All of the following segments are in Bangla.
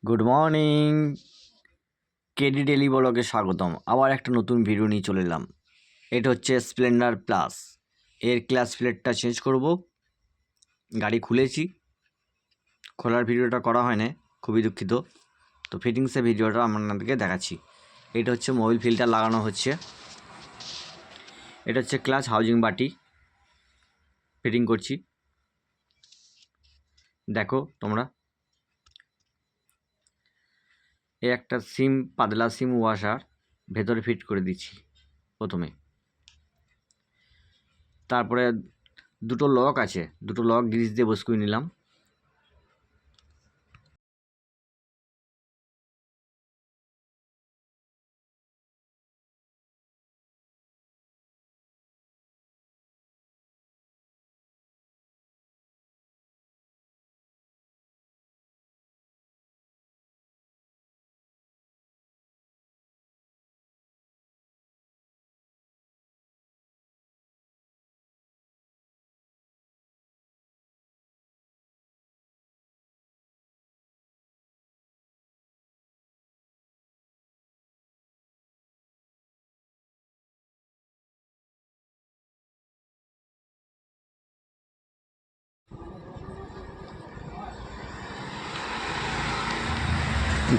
Good morning. কেডি ডেলি ব্লগে স্বাগতম। আবার একটা নতুন ভিডিও নিয়ে চলে এলাম। এটা হচ্ছে স্প্লেন্ডার প্লাস, এর ক্লাস প্লেটটা চেঞ্জ করব। গাড়ি খুলেছি, খোলার ভিডিওটা করা হয় না, খুবই দুঃখিত। তো ফিটিংসের ভিডিওটা আপনাদেরকে দেখাচ্ছি। এটা হচ্ছে মোবিল ফিল্টার লাগানো হচ্ছে। এটা হচ্ছে ক্লাচ হাউজিং বাটি ফিটিং করছি, দেখো তোমরা। এই একটা সিম, পাতলা সিম ওয়াশার ভেতরে ফিট করে দিচ্ছি প্রথমে। তারপরে দুটো লক আছে, দুটো লক গ্রিস দিয়ে বসিয়ে নিলাম।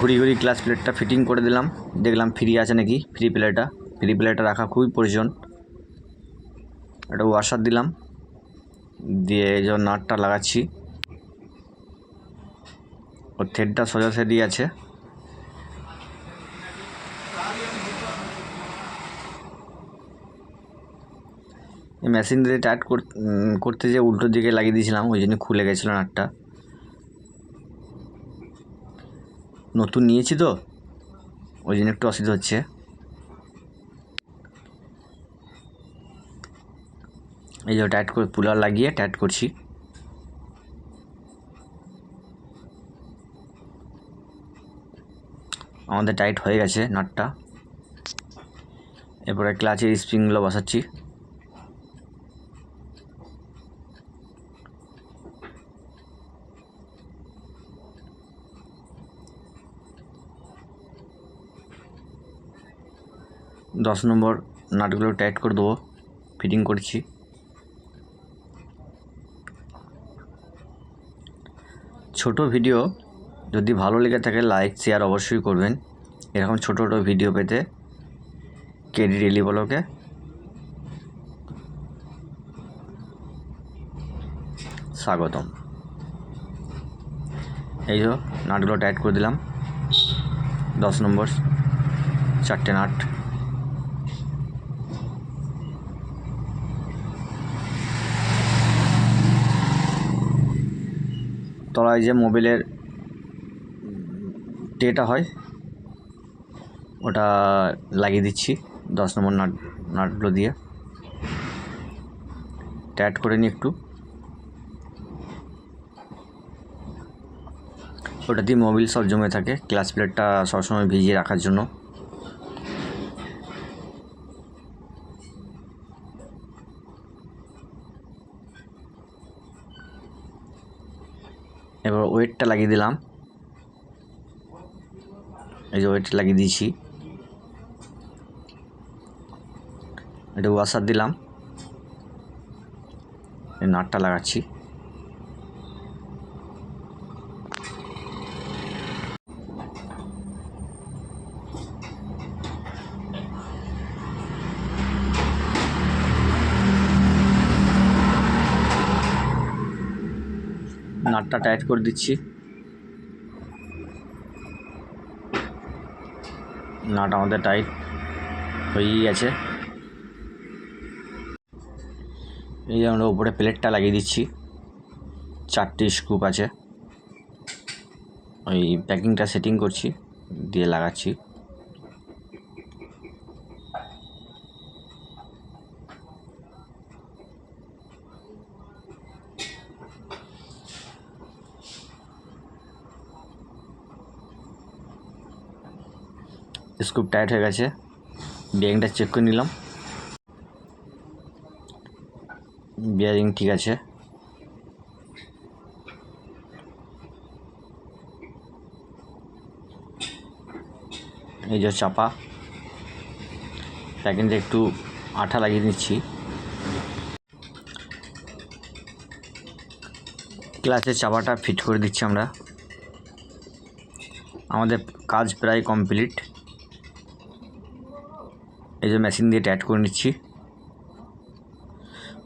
ঘুরি ঘুরি ক্লাচ প্লেটটা ফিটিং করে দিলাম, দেখলাম ফ্রি আছে নাকি। ফ্রি প্লেটটা রাখা খুবই প্রয়োজন। একটা ওয়াশার দিলাম, দিয়ে এই যে নাটটা লাগাচ্ছি। ওর থ্রেডটা সোজাসাজি আছে। এই মেশিন দিয়ে টাইট করতে যে উল্টো দিকে লাগিয়ে দিয়েছিলাম, ওই জন্য খুলে গেছিলো নাটটা। নতুন নিয়েছি তো, ওই জন্য একটু অসুবিধা হচ্ছে। এই যে টাইট করে পুলার লাগিয়ে টাইট করছি। আমাদের টাইট হয়ে গেছে নাটটা। এরপরে ক্লাচের স্প্রিংগুলো বসাচ্ছি। দশ নম্বর নাটগুলো টাইট করে দেবো, ফিটিং করছি। ছোট ভিডিও যদি ভালো লেগে থাকে লাইক শেয়ার অবশ্যই করবেন। এরকম ছোটো ছোটো ভিডিও পেতে কেডি ডেলি ব্লগে স্বাগতম। এই যে নাটগুলো টাইট করে দিলাম, 10 নম্বর 4টে নাট। তলায় যে মোবিলের টেটা হয় ওটা লাগিয়ে দিচ্ছি 10 নম্বর নাটগুলো দিয়ে। টাইট করে নিই একটু। ওটা দিয়ে মোবিল সব জমে থাকে, ক্লাচ প্লেটটা সবসময় ভিজিয়ে রাখার জন্য। এবার ওয়েটটা লাগিয়ে দিলাম, এই যে ওয়েট লাগিয়ে দিয়েছি। এটা ওয়াশার দিলাম, এই নাটটা লাগাচ্ছি। নাটটা টাইট করে দিচ্ছি। নাট আমাদের টাইট হয়েই গেছে। এই যে আমরা উপরে প্লেটটা লাগিয়ে দিচ্ছি, 4টে স্ক্রুপ আছে। ওই প্যাকিংটা সেটিং করছি, দিয়ে লাগাচ্ছি। স্ক্রুপ টাইট হয়ে গেছে, বিয়ারিংটা চেক করে নিলাম। বিয়ারিং ঠিক আছে। এই যে চাপা, সেকেন্ডে একটু আঠা লাগিয়ে দিচ্ছি। ক্লাচের চাপাটা ফিট করে দিচ্ছি আমরা। আমাদের কাজ প্রায় কমপ্লিট। এই যে মেশিন দিয়ে টাইট করে নিচ্ছি।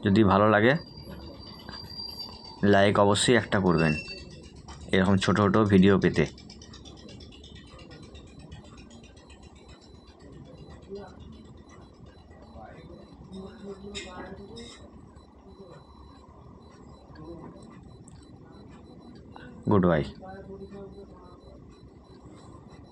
যদি ভালো লাগে লাইক অবশ্যই একটা করবেন এরকম ছোটো ছোটো ভিডিও পেতে। Good bye.